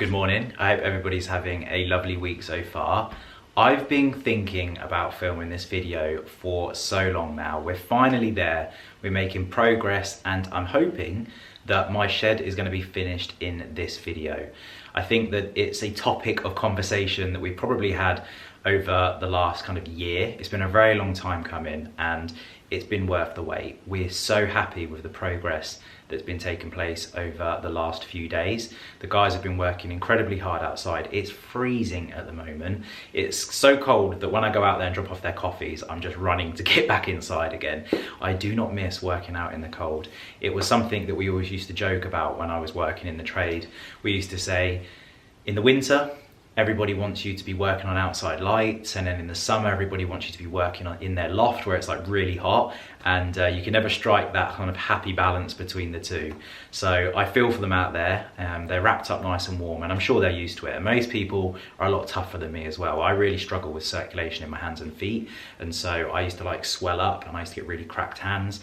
Good morning. I hope everybody's having a lovely week so far. I've been thinking about filming this video for so long now. We're finally there, we're making progress, and I'm hoping that my shed is going to be finished in this video. I think that it's a topic of conversation that we probably had over the last kind of year. It's been a very long time coming and it's been worth the wait. We're so happy with the progress that's been taking place over the last few days. The guys have been working incredibly hard outside. It's freezing at the moment. It's so cold that when I go out there and drop off their coffees, I'm just running to get back inside again. I do not miss working out in the cold. It was something that we always used to joke about when I was working in the trade. We used to say, in the winter, everybody wants you to be working on outside lights, and then in the summer everybody wants you to be working in their loft where it's like really hot, and you can never strike that kind of happy balance between the two. So I feel for them out there. They're wrapped up nice and warm, and I'm sure they're used to it. And most people are a lot tougher than me as well. I really struggle with circulation in my hands and feet, and so I used to like swell up and I used to get really cracked hands.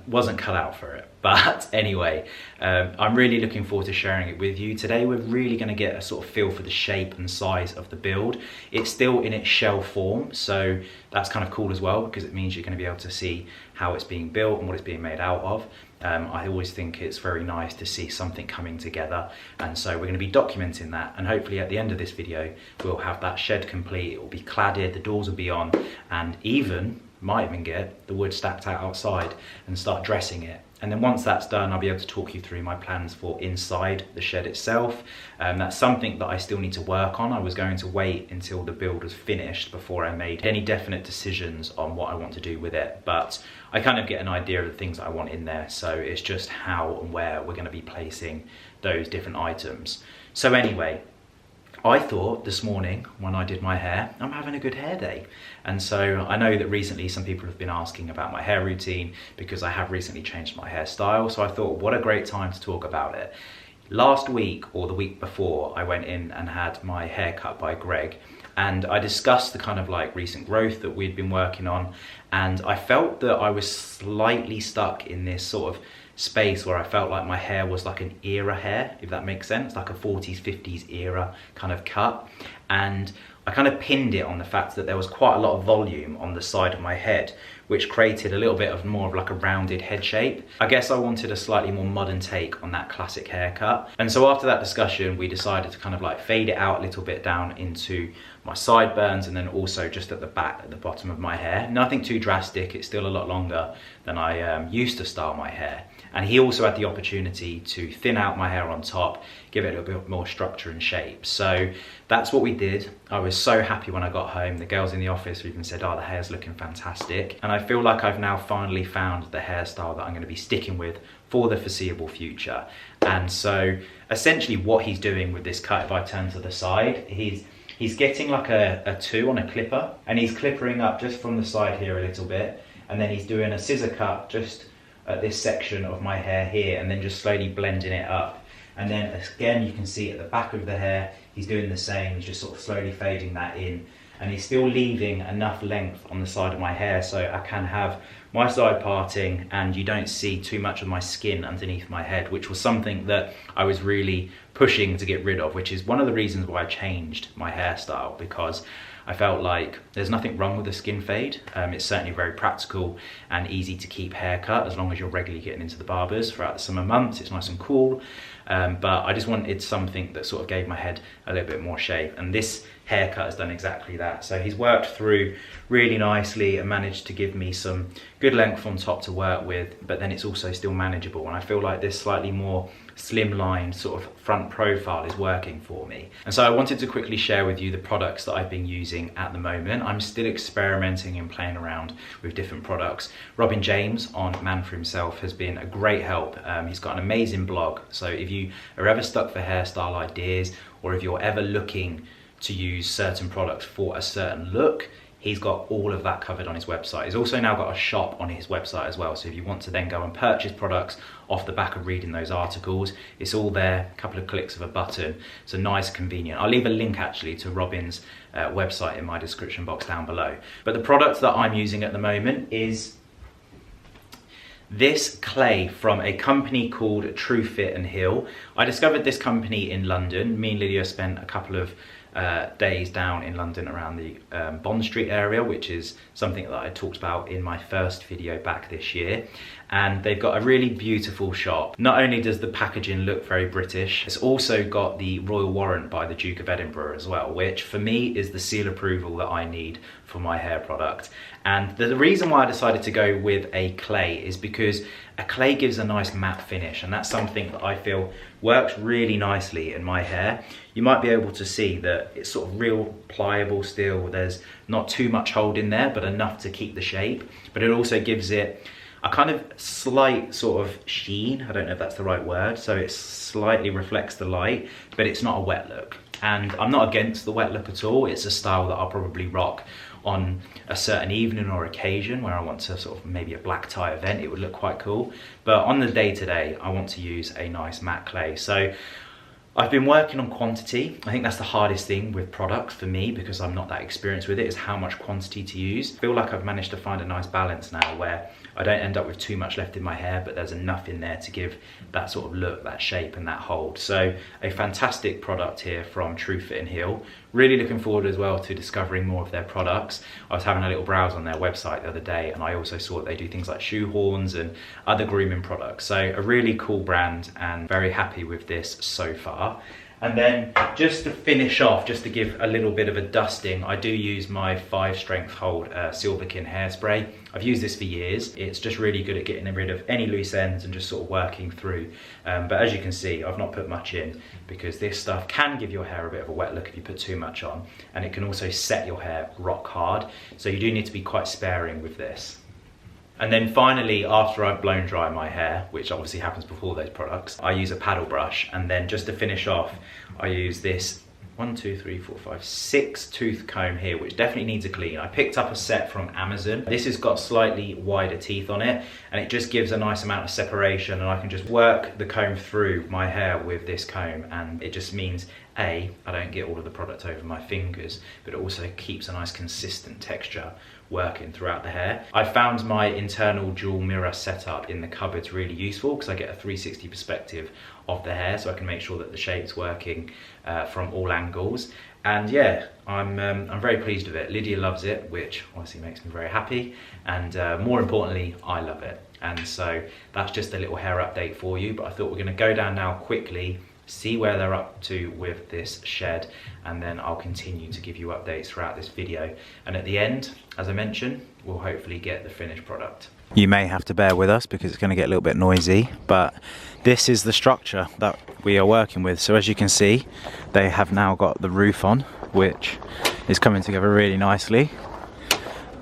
Wasn't cut out for it. But anyway, I'm really looking forward to sharing it with you. Today we're really going to get a sort of feel for the shape and size of the build. It's still in its shell form, so that's kind of cool as well, because it means you're going to be able to see how it's being built and what it's being made out of. I always think it's very nice to see something coming together, and so we're going to be documenting that, and hopefully at the end of this video we'll have that shed complete. It will be cladded, the doors will be on, and might even get the wood stacked out outside and start dressing it. And then once that's done, I'll be able to talk you through my plans for inside the shed itself. That's something that I still need to work on. I was going to wait until the build was finished before I made any definite decisions on what I want to do with it. But I kind of get an idea of the things that I want in there. So it's just how and where we're going to be placing those different items. So anyway, I thought this morning when I did my hair, I'm having a good hair day. And so I know that recently some people have been asking about my hair routine because I have recently changed my hairstyle. So I thought, what a great time to talk about it. Last week or the week before, I went in and had my hair cut by Greg, and I discussed the kind of like recent growth that we'd been working on. And I felt that I was slightly stuck in this sort of space where I felt like my hair was like an era hair, if that makes sense, like a 40s, 50s era kind of cut. And I kind of pinned it on the fact that there was quite a lot of volume on the side of my head, which created a little bit of more of like a rounded head shape. I guess I wanted a slightly more modern take on that classic haircut. And so after that discussion, we decided to kind of like fade it out a little bit down into my sideburns, and then also just at the back, at the bottom of my hair. Nothing too drastic, it's still a lot longer than I used to style my hair. And he also had the opportunity to thin out my hair on top, give it a little bit more structure and shape. So that's what we did. I was so happy when I got home. The girls in the office even said, oh, the hair's looking fantastic. And I feel like I've now finally found the hairstyle that I'm going to be sticking with for the foreseeable future. And so essentially what he's doing with this cut, if I turn to the side, he's getting like a 2 on a clipper, and he's clippering up just from the side here a little bit, and then he's doing a scissor cut just at this section of my hair here, and then just slowly blending it up. And then again, you can see at the back of the hair, he's doing the same. He's just sort of slowly fading that in, and he's still leaving enough length on the side of my hair so I can have my side parting and you don't see too much of my skin underneath my head, which was something that I was really pushing to get rid of, which is one of the reasons why I changed my hairstyle, because I felt like there's nothing wrong with a skin fade. It's certainly very practical and easy to keep haircut as long as you're regularly getting into the barbers throughout the summer months. It's nice and cool. But I just wanted something that sort of gave my head a little bit more shape. And this haircut has done exactly that. So he's worked through really nicely and managed to give me some good length on top to work with, but then it's also still manageable. And I feel like this slightly more slimline sort of front profile is working for me. And so I wanted to quickly share with you the products that I've been using at the moment. I'm still experimenting and playing around with different products. Robin James on Man For Himself has been a great help. He's got an amazing blog. So if you are ever stuck for hairstyle ideas, or if you're ever looking to use certain products for a certain look, he's got all of that covered on his website. He's also now got a shop on his website as well. So if you want to then go and purchase products off the back of reading those articles, it's all there, a couple of clicks of a button. So nice, convenient. I'll leave a link actually to Robin's website in my description box down below. But the product that I'm using at the moment is this clay from a company called True Fit and Heal. I discovered this company in London. Me and Lydia spent a couple of days down in London around the Bond Street area, which is something that I talked about in my first video back this year. And they've got a really beautiful shop. Not only does the packaging look very British, it's also got the Royal Warrant by the Duke of Edinburgh as well, which for me is the seal approval that I need for my hair product. And the reason why I decided to go with a clay is because a clay gives a nice matte finish, and that's something that I feel works really nicely in my hair. You might be able to see that it's sort of real pliable still. There's not too much hold in there, but enough to keep the shape. But it also gives it a kind of slight sort of sheen. I don't know if that's the right word. So it slightly reflects the light, but it's not a wet look. And I'm not against the wet look at all. It's a style that I'll probably rock on a certain evening or occasion where I want to sort of maybe a black tie event. It would look quite cool. But on the day-to-day, I want to use a nice matte clay. So I've been working on quantity. I think that's the hardest thing with products for me, because I'm not that experienced with it, is how much quantity to use. I feel like I've managed to find a nice balance now where I don't end up with too much left in my hair, but there's enough in there to give that sort of look, that shape and that hold. So a fantastic product here from True Fit and Heal. Really looking forward as well to discovering more of their products. I was having a little browse on their website the other day, and I also saw that they do things like shoe horns and other grooming products. So a really cool brand, and very happy with this so far. And then just to finish off, just to give a little bit of a dusting, I do use my 5 strength hold Silverkin hairspray. I've used this for years. It's just really good at getting rid of any loose ends and just sort of working through. But as you can see, I've not put much in, because this stuff can give your hair a bit of a wet look if you put too much on. And it can also set your hair rock hard. So you do need to be quite sparing with this. And then finally, after I've blown dry my hair, which obviously happens before those products, I use a paddle brush. And then just to finish off, I use this 6 tooth comb here, which definitely needs a clean. I picked up a set from Amazon. This has got slightly wider teeth on it, and it just gives a nice amount of separation, and I can just work the comb through my hair with this comb, and it just means I don't get all of the product over my fingers, but it also keeps a nice consistent texture working throughout the hair. I found my internal dual mirror setup in the cupboards really useful, because I get a 360 perspective of the hair, so I can make sure that the shape's working from all angles. And yeah, I'm very pleased with it. Lydia loves it, which obviously makes me very happy, and more importantly, I love it. And so that's just a little hair update for you, but I thought we're going to go down now quickly, see where they're up to with this shed, and then I'll continue to give you updates throughout this video. And at the end, as I mentioned, we'll hopefully get the finished product. You may have to bear with us because it's going to get a little bit noisy, but this is the structure that we are working with. So as you can see, they have now got the roof on, which is coming together really nicely.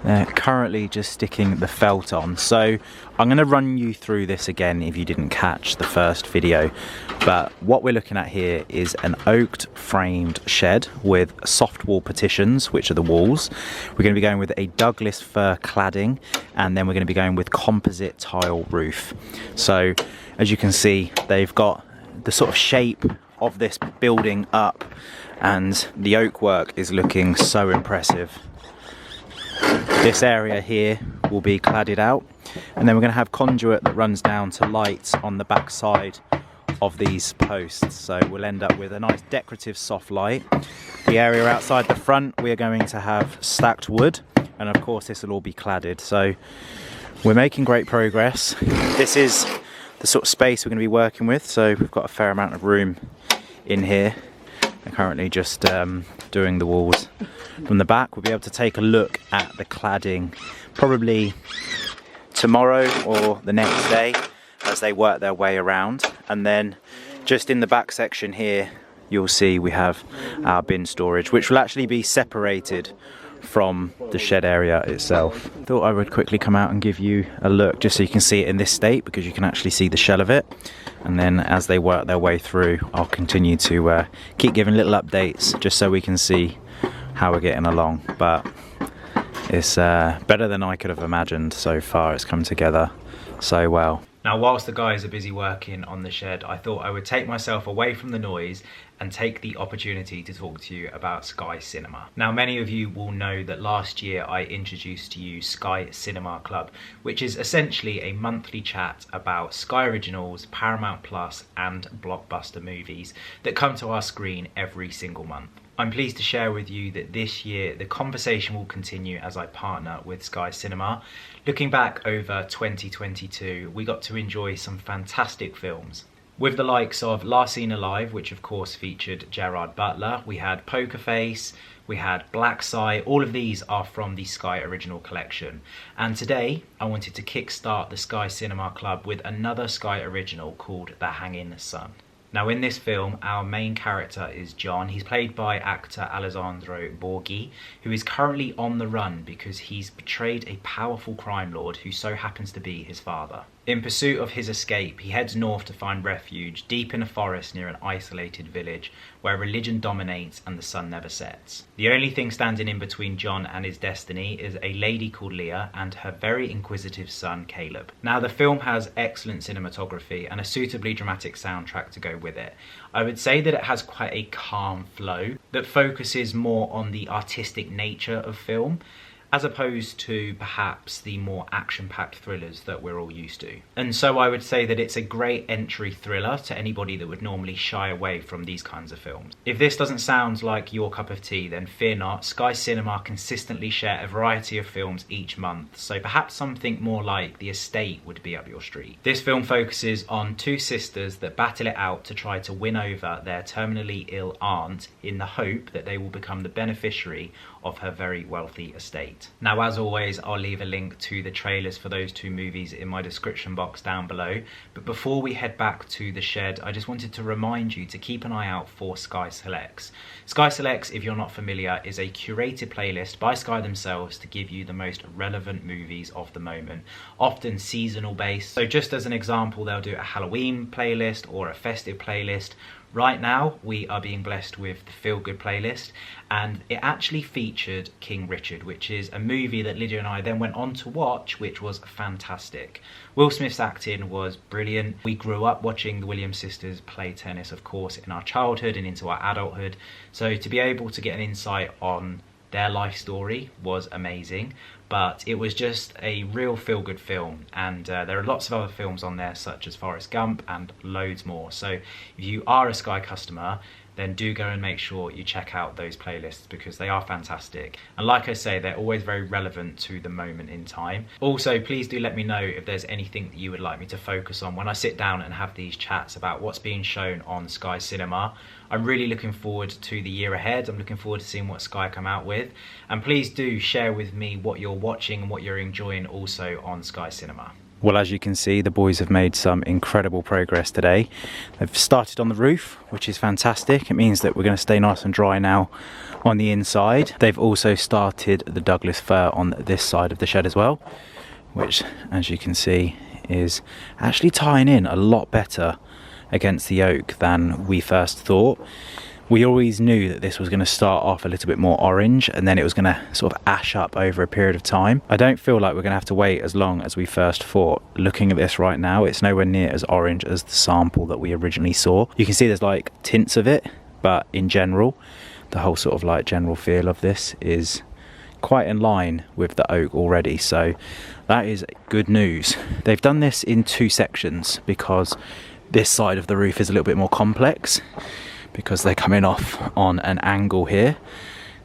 They're currently just sticking the felt on. So I'm going to run you through this again if you didn't catch the first video. But what we're looking at here is an oaked framed shed with soft wall partitions, which are the walls. We're going to be going with a Douglas fir cladding, and then we're going to be going with composite tile roof. So as you can see, they've got the sort of shape of this building up, and the oak work is looking so impressive. This area here will be cladded out, and then we're going to have conduit that runs down to lights on the back side of these posts. So we'll end up with a nice decorative soft light. The area outside the front, we are going to have stacked wood, and of course this will all be cladded. So we're making great progress. This is the sort of space we're going to be working with, so we've got a fair amount of room in here. We're currently just doing the walls. From the back, we'll be able to take a look at the cladding probably tomorrow or the next day as they work their way around. And then just in the back section here, you'll see we have our bin storage, which will actually be separated from the shed area itself. Thought I would quickly come out and give you a look just so you can see it in this state, because you can actually see the shell of it. And then as they work their way through, I'll continue to keep giving little updates just so we can see how we're getting along. But it's better than I could have imagined so far. It's come together so well. Now, whilst the guys are busy working on the shed, I thought I would take myself away from the noise and take the opportunity to talk to you about Sky Cinema. Now, many of you will know that last year I introduced to you Sky Cinema Club, which is essentially a monthly chat about Sky Originals, Paramount Plus and blockbuster movies that come to our screen every single month. I'm pleased to share with you that this year the conversation will continue as I partner with Sky Cinema. Looking back over 2022, we got to enjoy some fantastic films, with the likes of Last Seen Alive, which of course featured Gerard Butler. We had Poker Face, we had Black Sai. All of these are from the Sky Original Collection. And today I wanted to kickstart the Sky Cinema Club with another Sky Original called The Hanging Sun. Now, in this film, our main character is John. He's played by actor Alessandro Borghi, who is currently on the run because he's betrayed a powerful crime lord who so happens to be his father. In pursuit of his escape, he heads north to find refuge deep in a forest near an isolated village where religion dominates and the sun never sets. The only thing standing in between John and his destiny is a lady called Leah and her very inquisitive son Caleb. Now, the film has excellent cinematography and a suitably dramatic soundtrack to go with it. I would say that it has quite a calm flow that focuses more on the artistic nature of film, as opposed to perhaps the more action-packed thrillers that we're all used to. And so I would say that it's a great entry thriller to anybody that would normally shy away from these kinds of films. If this doesn't sound like your cup of tea, then fear not. Sky Cinema consistently share a variety of films each month, so perhaps something more like The Estate would be up your street. This film focuses on two sisters that battle it out to try to win over their terminally ill aunt in the hope that they will become the beneficiary of her very wealthy estate. Now, as always, I'll leave a link to the trailers for those two movies in my description box down below. But before we head back to the shed, I just wanted to remind you to keep an eye out for Sky Selects. Sky Selects, if you're not familiar, is a curated playlist by Sky themselves to give you the most relevant movies of the moment, often seasonal based. So just as an example, they'll do a Halloween playlist or a festive playlist. Right now, we are being blessed with the Feel Good playlist, and it actually featured King Richard, which is a movie that Lydia and I then went on to watch, which was fantastic. Will Smith's acting was brilliant. We grew up watching the Williams sisters play tennis, of course, in our childhood and into our adulthood. So to be able to get an insight on their life story was amazing, but it was just a real feel-good film, and there are lots of other films on there such as Forrest Gump and loads more. So if you are a Sky customer, then do go and make sure you check out those playlists because they are fantastic. And like I say, they're always very relevant to the moment in time. Also, please do let me know if there's anything that you would like me to focus on when I sit down and have these chats about what's being shown on Sky Cinema. I'm really looking forward to the year ahead. I'm looking forward to seeing what Sky come out with. And please do share with me what you're watching and what you're enjoying also on Sky Cinema. Well, as you can see, the boys have made some incredible progress today. They've started on the roof, which is fantastic. It means that we're going to stay nice and dry now on the inside. They've also started the Douglas fir on this side of the shed as well, which, as you can see, is actually tying in a lot better against the oak than we first thought. We always knew that this was going to start off a little bit more orange and then it was going to sort of ash up over a period of time. I don't feel like we're going to have to wait as long as we first thought. Looking at this right now, it's nowhere near as orange as the sample that we originally saw. You can see there's like tints of it, but in general, the whole sort of like general feel of this is quite in line with the oak already. So that is good news. They've done this in two sections because this side of the roof is a little bit more complex, because they're coming off on an angle here.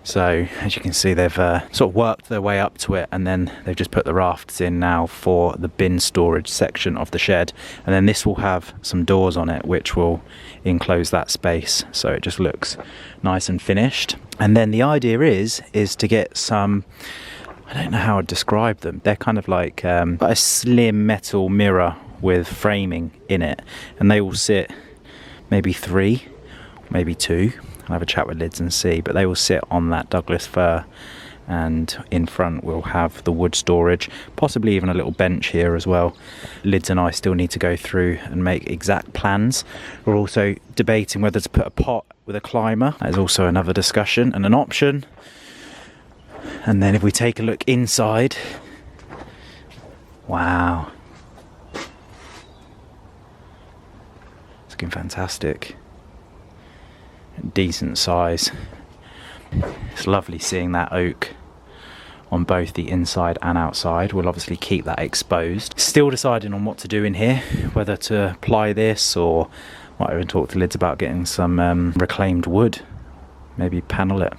So as you can see, they've sort of worked their way up to it, and then they've just put the rafts in now for the bin storage section of the shed. And then this will have some doors on it which will enclose that space, so it just looks nice and finished. And then the idea is to get some, I don't know how I'd describe them, they're kind of like a slim metal mirror with framing in it, and they will sit maybe 3, maybe 2. I'll have a chat with Lids and see, but they will sit on that Douglas fir, and in front we'll have the wood storage, possibly even a little bench here as well. Lids and I still need to go through and make exact plans. We're also debating whether to put a pot with a climber. That is also another discussion and an option. And then if we take a look inside, wow, it's looking fantastic. decent size. It's lovely seeing that oak on both the inside and outside. We'll obviously keep that exposed. Still deciding on what to do in here, whether to ply this or might even talk to Lids about getting some reclaimed wood, maybe panel it.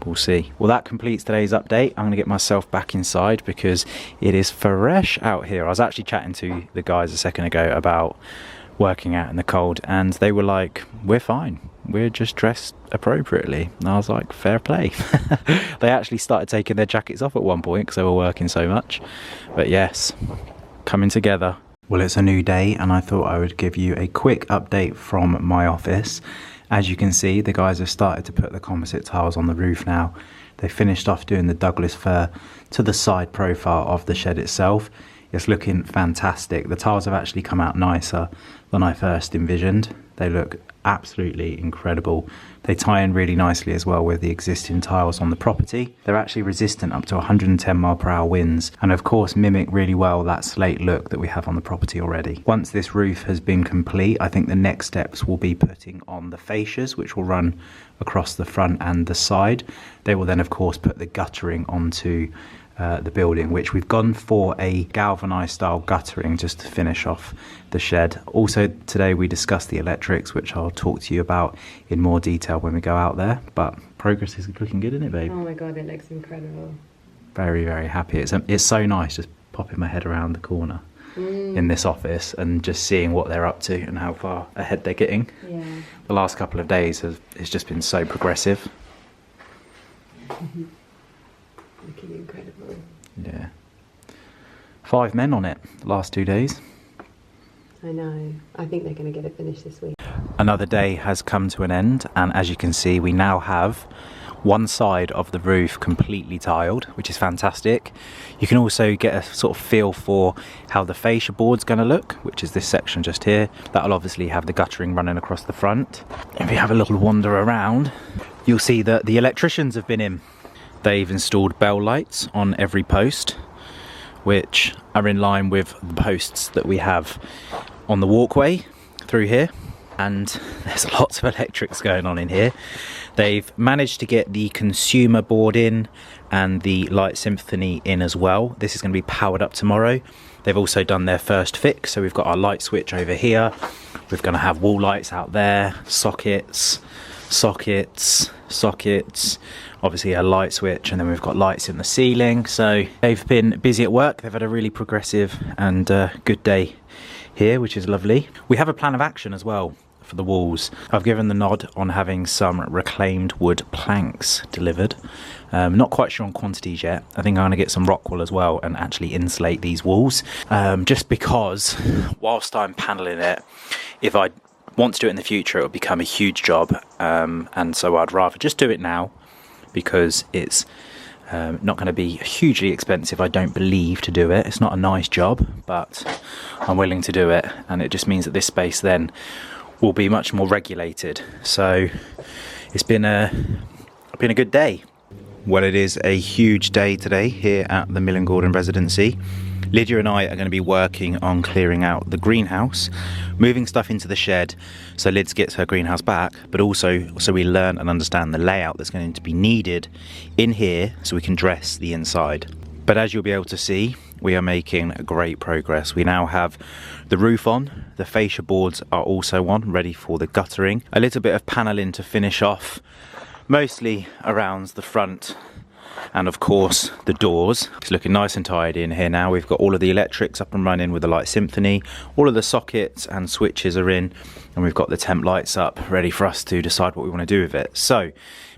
We'll see. Well, that completes today's update. I'm going to get myself back inside because it is fresh out here. I was actually chatting to the guys a second ago about working out in the cold, and they were like, we're fine, we're just dressed appropriately. And I was like, fair play. They actually started taking their jackets off at one point because they were working so much. But yes, coming together. Well, it's a new day and I thought I would give you a quick update from my office. As you can see, the guys have started to put the composite tiles on the roof now. They finished off doing the Douglas fir to the side profile of the shed itself. It's looking fantastic. The tiles have actually come out nicer than I first envisioned. They look absolutely incredible. They tie in really nicely as well with the existing tiles on the property. They're actually resistant up to 110 mph winds, and of course mimic really well that slate look that we have on the property already. Once this roof has been complete, I think the next steps will be putting on the fascias, which will run across the front and the side. They will then of course put the guttering onto the building, which we've gone for a galvanized style guttering just to finish off the shed. Also today we discussed the electrics, which I'll talk to you about in more detail when we go out there, but progress is looking good, isn't it, babe? Oh my god, it looks incredible. Very, very happy. It's so nice just popping my head around the corner in this office and just seeing what they're up to and how far ahead they're getting. Yeah. The last couple of days has just been so progressive. Looking incredible. Yeah. 5 men on it the last 2 days. I know. I think they're going to get it finished this week. Another day has come to an end, and as you can see, we now have one side of the roof completely tiled, which is fantastic. You can also get a sort of feel for how the fascia board's going to look, which is this section just here. That'll obviously have the guttering running across the front. If you have a little wander around, you'll see that the electricians have been in. They've installed bell lights on every post, which are in line with the posts that we have on the walkway through here. And there's lots of electrics going on in here. They've managed to get the consumer board in and the light symphony in as well. This is going to be powered up tomorrow. They've also done their first fix, so we've got our light switch over here. We're going to have wall lights out there, sockets, obviously a light switch, and then we've got lights in the ceiling. So they've been busy at work. They've had a really progressive and good day here, which is lovely. We have a plan of action as well for the walls. I've given the nod on having some reclaimed wood planks delivered. Not quite sure on quantities yet. I think I'm going to get some rock wool as well and actually insulate these walls, just because whilst I'm paneling it, if I want to do it in the future, it will become a huge job, and so I'd rather just do it now, because it's not going to be hugely expensive, I don't believe, to do it. It's not a nice job, but I'm willing to do it, and it just means that this space then will be much more regulated. So it's been a good day. Well, it is a huge day today here at the Millen-Gordon residency. Lydia and I are going to be working on clearing out the greenhouse, moving stuff into the shed so Lids gets her greenhouse back, but also so we learn and understand the layout that's going to be needed in here so we can dress the inside. But as you'll be able to see, we are making great progress. We now have the roof on, the fascia boards are also on, ready for the guttering. A little bit of paneling to finish off, mostly around the front and of course the doors. It's looking nice and tidy in here now. We've got all of the electrics up and running with the light symphony. All of the sockets and switches are in, and we've got the temp lights up ready for us to decide what we want to do with it. So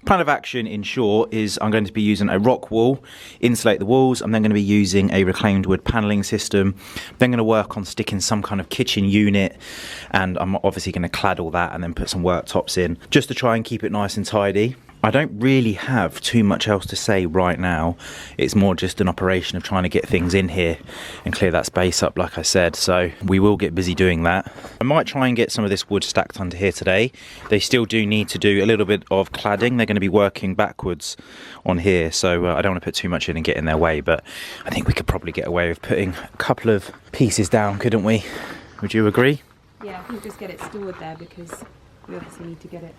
plan of action in short is I'm going to be using a rock wool, insulate the walls. I'm then going to be using a reclaimed wood paneling system. I'm then going to work on sticking some kind of kitchen unit, and I'm obviously going to clad all that and then put some worktops in just to try and keep it nice and tidy. I don't really have too much else to say right now. It's more just an operation of trying to get things in here and clear that space up, like I said. So we will get busy doing that. I might try and get some of this wood stacked under here today. They still do need to do a little bit of cladding. They're going to be working backwards on here, so I don't want to put too much in and get in their way, but I think we could probably get away with putting a couple of pieces down, couldn't we? Would you agree? Yeah, I think just get it stored there because we obviously need to get it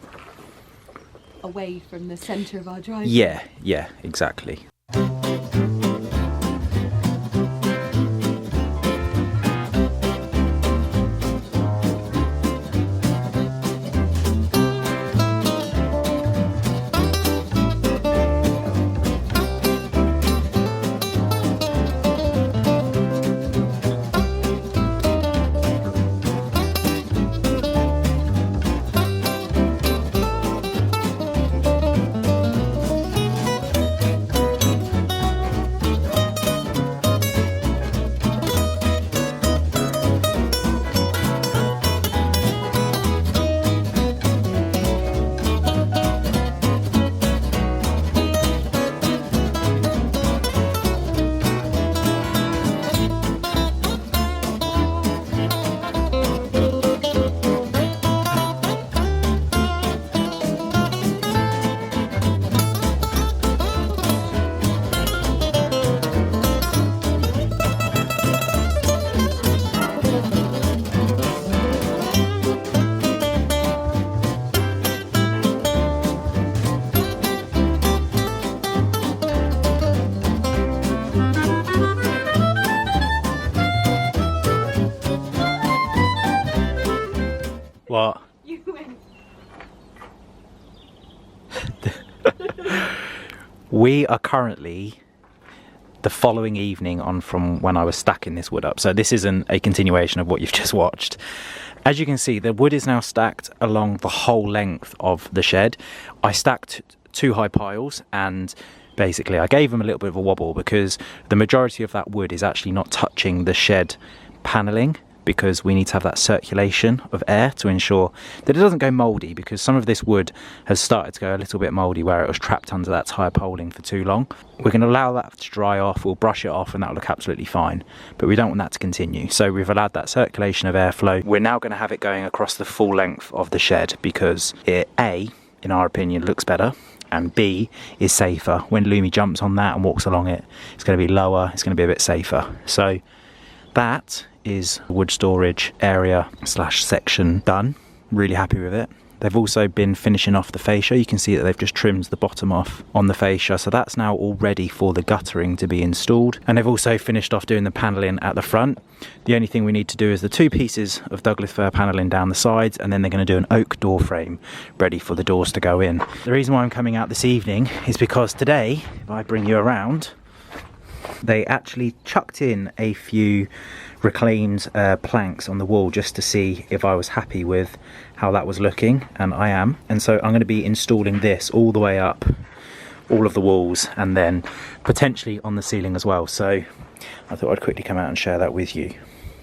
away from the centre of our driveway. Yeah, yeah, exactly. What? You win. We are currently the following evening on from when I was stacking this wood up. So this isn't a continuation of what you've just watched. As you can see, the wood is now stacked along the whole length of the shed. I stacked 2 high piles and basically I gave them a little bit of a wobble because the majority of that wood is actually not touching the shed paneling, because we need to have that circulation of air to ensure that it doesn't go mouldy, because some of this wood has started to go a little bit mouldy where it was trapped under that tyre poling for too long. We're going to allow that to dry off, we'll brush it off and that'll look absolutely fine, but we don't want that to continue. So we've allowed that circulation of airflow. We're now going to have it going across the full length of the shed because it, A, in our opinion, looks better, and B, is safer. When Lumi jumps on that and walks along it, it's going to be lower, it's going to be a bit safer. So that is wood storage area slash section done. Really happy with it. They've also been finishing off the fascia. You can see that they've just trimmed the bottom off on the fascia, so that's now all ready for the guttering to be installed. And they've also finished off doing the panelling at the front. The only thing we need to do is the 2 pieces of Douglas fir panelling down the sides, and then they're going to do an oak door frame ready for the doors to go in. The reason why I'm coming out this evening is because today, if I bring you around, they actually chucked in a few reclaimed planks on the wall just to see if I was happy with how that was looking, and I am. And so I'm going to be installing this all the way up all of the walls and then potentially on the ceiling as well. So I thought I'd quickly come out and share that with you.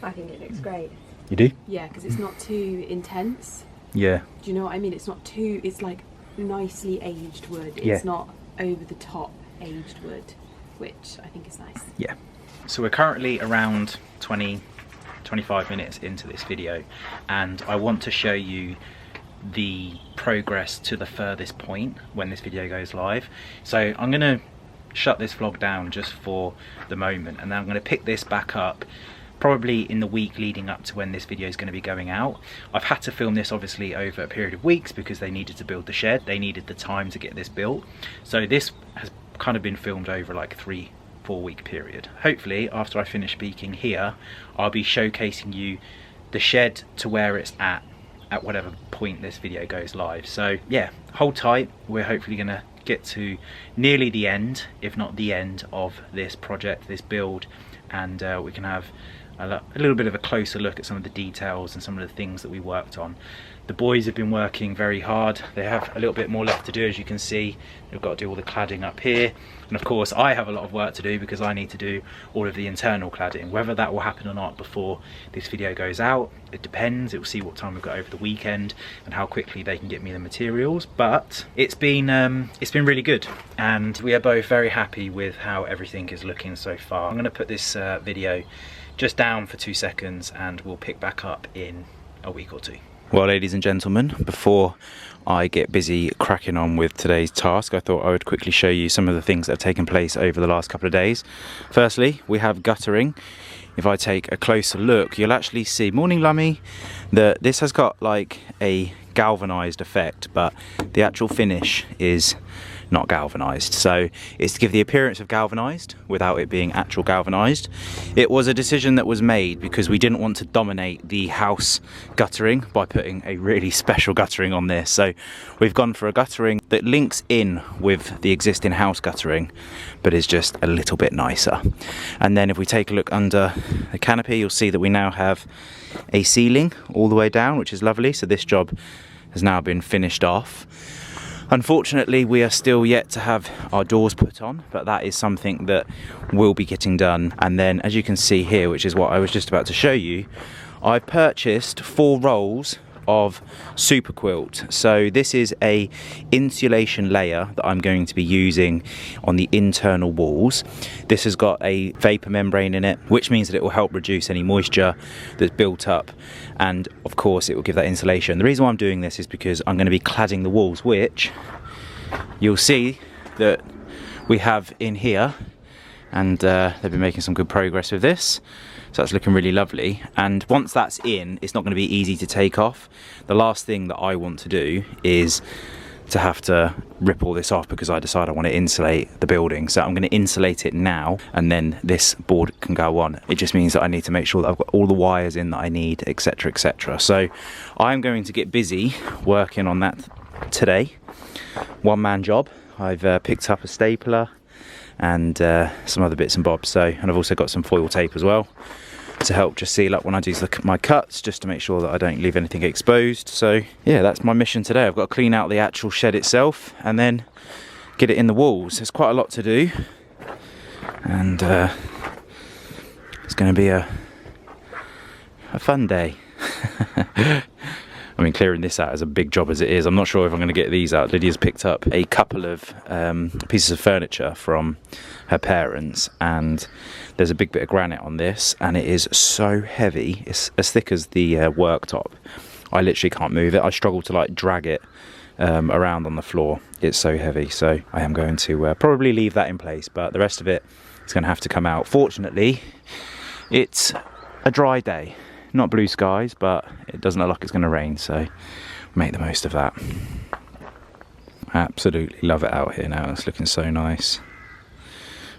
I think it looks great. You do? Yeah, because it's not too intense. Yeah. Do you know what I mean? It's not too, it's like nicely aged wood. It's Yeah. not over the top aged wood, which I think is nice. Yeah. So we're currently around 20-25 minutes into this video, and I want to show you the progress to the furthest point when this video goes live. So I'm going to shut this vlog down just for the moment, and then I'm going to pick this back up probably in the week leading up to when this video is going to be going out. I've had to film this obviously over a period of weeks because they needed to build the shed, they needed the time to get this built. So this has kind of been filmed over like 3-4 week period. Hopefully after I finish speaking here, I'll be showcasing you the shed to where it's at whatever point this video goes live. So yeah, hold tight, we're hopefully going to get to nearly the end, if not the end of this project, this build, and we can have a little bit of a closer look at some of the details and some of the things that we worked on. The boys have been working very hard. They have a little bit more left to do, as you can see. They've got to do all the cladding up here, and of course I have a lot of work to do because I need to do all of the internal cladding. Whether that will happen or not before this video goes out, it depends. It will see what time we've got over the weekend and how quickly they can get me the materials. But it's been really good, and we are both very happy with how everything is looking so far. I'm going to put this video just down for 2 seconds and we'll pick back up in a week or two. Well, ladies and gentlemen, before I get busy cracking on with today's task, I thought I would quickly show you some of the things that have taken place over the last couple of days. Firstly, we have guttering. If I take a closer look, you'll actually see, morning Lummy, that this has got like a galvanized effect, but the actual finish is not galvanized. So it's to give the appearance of galvanized without it being actual galvanized. It was a decision that was made because we didn't want to dominate the house guttering by putting a really special guttering on this. So we've gone for a guttering that links in with the existing house guttering, but is just a little bit nicer. And then if we take a look under the canopy, you'll see that we now have a ceiling all the way down, which is lovely. So this job has now been finished off. Unfortunately, we are still yet to have our doors put on, but that is something that will be getting done. And then, as you can see here, which is what I was just about to show you, I purchased 4 rolls of super quilt. So this is a insulation layer that I'm going to be using on the internal walls. This has got a vapor membrane in it, which means that it will help reduce any moisture that's built up, and of course it will give that insulation. The reason why I'm doing this is because I'm going to be cladding the walls, which you'll see that we have in here, and they've been making some good progress with this. So that's looking really lovely, and once that's in, it's not going to be easy to take off. The last thing that I want to do is to have to rip all this off because I decide I want to insulate the building. So I'm going to insulate it now, and then this board can go on. It just means that I need to make sure that I've got all the wires in that I need, etc, etc. So I'm going to get busy working on that today. One-man job. I've picked up a stapler and some other bits and bobs. So, and I've also got some foil tape as well to help just seal up when I do my cuts, just to make sure that I don't leave anything exposed. So yeah, that's my mission today. I've got to clean out the actual shed itself and then get it in the walls. There's quite a lot to do, and it's going to be a fun day. I mean, clearing this out is a big job as it is. I'm not sure if I'm going to get these out. Lydia's picked up a couple of pieces of furniture from her parents, and there's a big bit of granite on this, and it is so heavy. It's as thick as the worktop. I literally can't move it. I struggle to like drag it around on the floor. It's so heavy. So I am going to probably leave that in place, but the rest of it is going to have to come out. Fortunately, it's a dry day. Not blue skies, but it doesn't look like it's going to rain, so make the most of that. Absolutely love it out here now. It's looking so nice,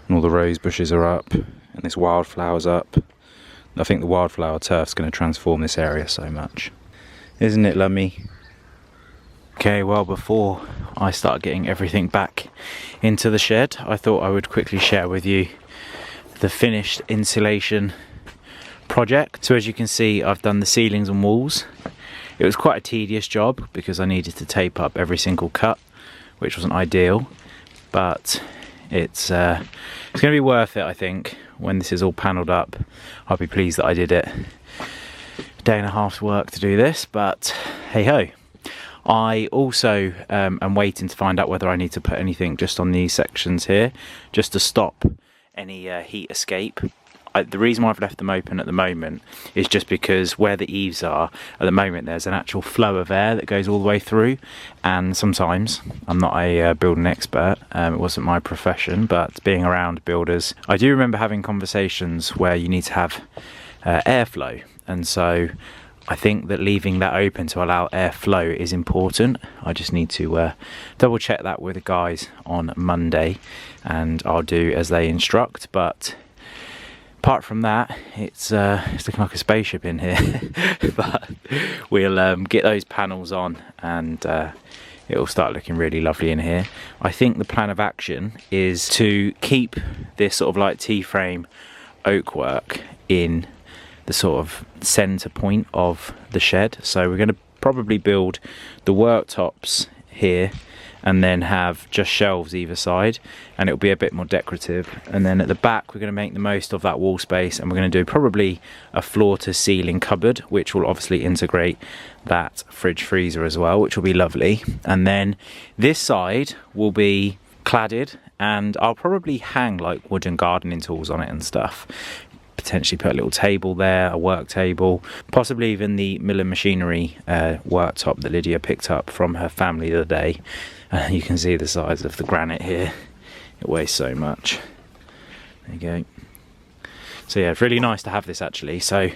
and all the rose bushes are up, and this wildflower's up. I think the wildflower turf's going to transform this area so much, isn't it, Lummy? Okay, well, before I start getting everything back into the shed, I thought I would quickly share with you the finished insulation project. So as you can see, I've done the ceilings and walls. It was quite a tedious job because I needed to tape up every single cut, which wasn't ideal, but it's going to be worth it. I think when this is all panelled up, I'll be pleased that I did it. A day and a half's work to do this, but hey ho. I also am waiting to find out whether I need to put anything just on these sections here, just to stop any heat escape. The reason why I've left them open at the moment is just because where the eaves are at the moment, there's an actual flow of air that goes all the way through, and sometimes, I'm not a building expert, it wasn't my profession, but being around builders, I do remember having conversations where you need to have airflow, and so I think that leaving that open to allow airflow is important. I just need to double check that with the guys on Monday, and I'll do as they instruct. But apart from that, it's looking like a spaceship in here. But we'll get those panels on, and it'll start looking really lovely in here. I think the plan of action is to keep this sort of like T-frame oak work in the sort of center point of the shed. So we're going to probably build the worktops here and then have just shelves either side, and it'll be a bit more decorative. And then at the back we're going to make the most of that wall space, and we're going to do probably a floor to ceiling cupboard, which will obviously integrate that fridge freezer as well, which will be lovely. And then this side will be cladded, and I'll probably hang like wooden gardening tools on it and stuff. Potentially put a little table there, a work table, possibly even the milling machinery worktop that Lydia picked up from her family the other day. You can see the size of the granite here. It weighs so much. There you go. So yeah, it's really nice to have this actually. So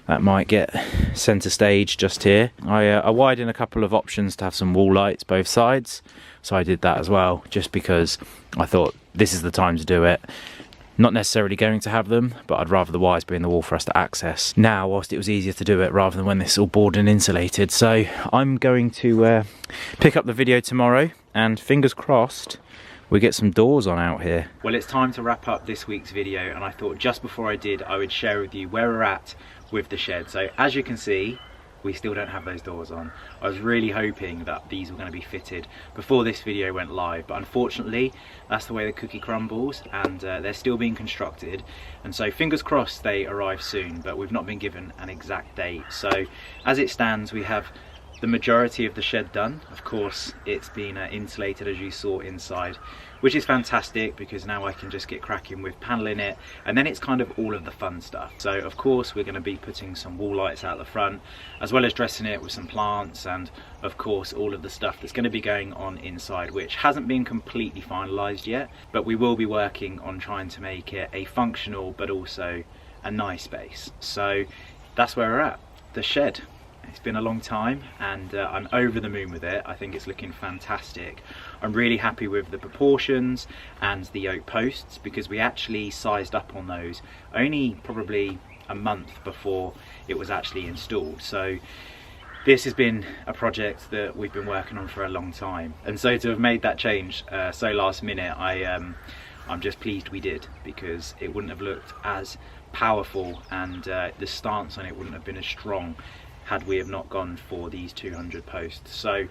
that might get centre stage just here. I wired in a couple of options to have some wall lights both sides, so I did that as well, just because I thought this is the time to do it. Not necessarily going to have them, but I'd rather the wires be in the wall for us to access now, whilst it was easier to do it rather than when this is all board and insulated. So I'm going to pick up the video tomorrow, and fingers crossed we get some doors on out here. Well, it's time to wrap up this week's video, and I thought just before I did, I would share with you where we're at with the shed. So as you can see, we still don't have those doors on. I was really hoping that these were going to be fitted before this video went live, but unfortunately that's the way the cookie crumbles, and they're still being constructed, and so fingers crossed they arrive soon, but we've not been given an exact date. So as it stands, we have the majority of the shed done. Of course, it's been insulated, as you saw inside, which is fantastic because now I can just get cracking with paneling it, and then it's kind of all of the fun stuff. So of course we're going to be putting some wall lights out the front, as well as dressing it with some plants, and of course all of the stuff that's going to be going on inside, which hasn't been completely finalized yet, but we will be working on trying to make it a functional but also a nice space. So that's where we're at, the shed. It's been a long time, and I'm over the moon with it. I think it's looking fantastic. I'm really happy with the proportions and the oak posts, because we actually sized up on those only probably a month before it was actually installed. So this has been a project that we've been working on for a long time, and so to have made that change so last minute, I'm just pleased we did, because it wouldn't have looked as powerful, and the stance on it wouldn't have been as strong had we have not gone for these 200 posts. So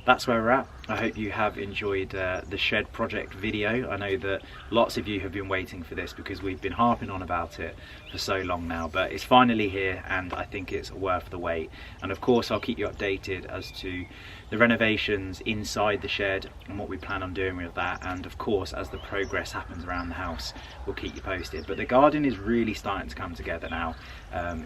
that's where we're at. I hope you have enjoyed the shed project video. I know that lots of you have been waiting for this, because we've been harping on about it for so long now, but it's finally here, and I think it's worth the wait. And of course I'll keep you updated as to the renovations inside the shed and what we plan on doing with that, and of course as the progress happens around the house we'll keep you posted. But the garden is really starting to come together now.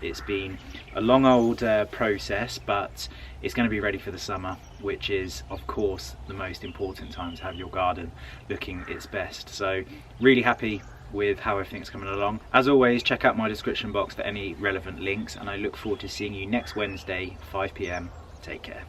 It's been a long old process, but it's going to be ready for the summer, which is of course the most important time to have your garden looking its best. So really happy with how everything's coming along. As always, check out my description box for any relevant links, and I look forward to seeing you next Wednesday 5 PM. Take care.